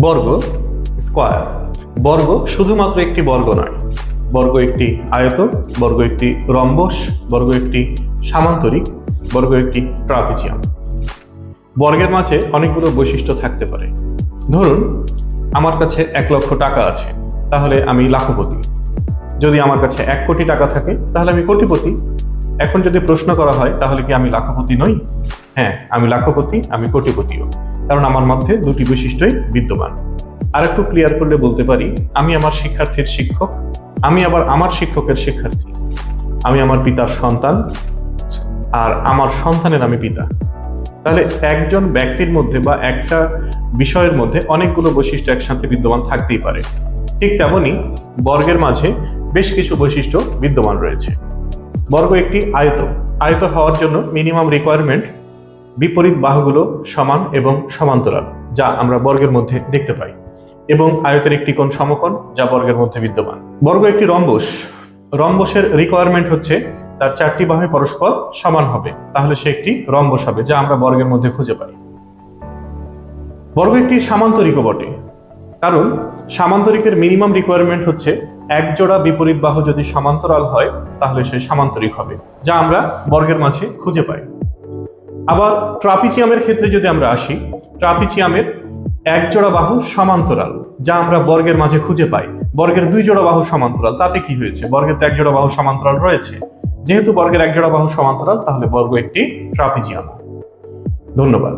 বর্গ, স্কোয়ার। বর্গ শুধুমাত্র একটি বর্গ নয়, বর্গ একটি আয়ত, বর্গ একটি রম্বস, বর্গ একটি সামান্তরিক, বর্গ একটি ট্রাপিজিয়াম। বর্গের মাঝে অনেকগুলো বৈশিষ্ট্য থাকতে পারে। ধরুন আমার কাছে 1,00,000 টাকা আছে, তাহলে আমি লাখপতি। যদি আমার কাছে 1 কোটি টাকা থাকে তাহলে আমি কোটিপতি। এখন যদি প্রশ্ন করা হয় তাহলে কি আমি লাখপতি নই? হ্যাঁ, আমি লাখপতি, আমি কোটিপতিও, কারণ আমার মধ্যে দুটি বৈশিষ্ট্যই বিদ্যমান। আর একটু ক্লিয়ার করলে বলতে পারি, আমি আমার শিক্ষার্থীর শিক্ষক, আমি আবার আমার শিক্ষকের শিক্ষার্থী, আমি আমার পিতার সন্তান, আর আমার সন্তানের আমি পিতা। তাহলে একজন ব্যক্তির মধ্যে বা একটা বিষয়ের মধ্যে অনেকগুলো বৈশিষ্ট্য একসাথে বিদ্যমান থাকতেই পারে। ঠিক তেমনি বর্গের মাঝে বেশ কিছু বৈশিষ্ট্য বিদ্যমান রয়েছে। বর্গ একটি আয়ত। আয়ত হওয়ার জন্য মিনিমাম রিকোয়ারমেন্ট বিপরীত বাহুগুলো সমান এবং সমান্তরাল, যা আমরা বর্গের মধ্যে দেখতে পাই, এবং আয়তের একটি কোণ সমকোণ, যা বর্গের মধ্যে বিদ্যমান। বর্গ একটি রম্বস। রম্বসের রিকোয়ারমেন্ট হচ্ছে তার 4টি বাহু পরস্পর সমান হবে, তাহলে সে একটি রম্বস হবে, যা আমরা বর্গের মধ্যে খুঁজে পাই। বর্গ একটি সামান্তরিকও বটে, কারণ সামান্তরিকের মিনিমাম রিকোয়ারমেন্ট হচ্ছে এক জোড়া বিপরীত বাহু যদি সমান্তরাল হয় তাহলে সে সামান্তরিক হবে, যা আমরা বর্গের মাঝে খুঁজে পাই। আবার ট্রাপিজিয়ামের ক্ষেত্রে যদি আমরা আসি, ট্রাপিজিয়ামের এক জোড়া বাহু সমান্তরাল, যা আমরা বর্গের মাঝে খুঁজে পাই। বর্গের 2 জোড়া বাহু সমান্তরাল, তাতে কি হয়েছে? বর্গের তো 1 জোড়া বাহু সমান্তরাল রয়েছে। যেহেতু বর্গের 1 জোড়া বাহু সমান্তরাল, তাহলে বর্গ একটি ট্রাপিজিয়াম। ধন্যবাদ।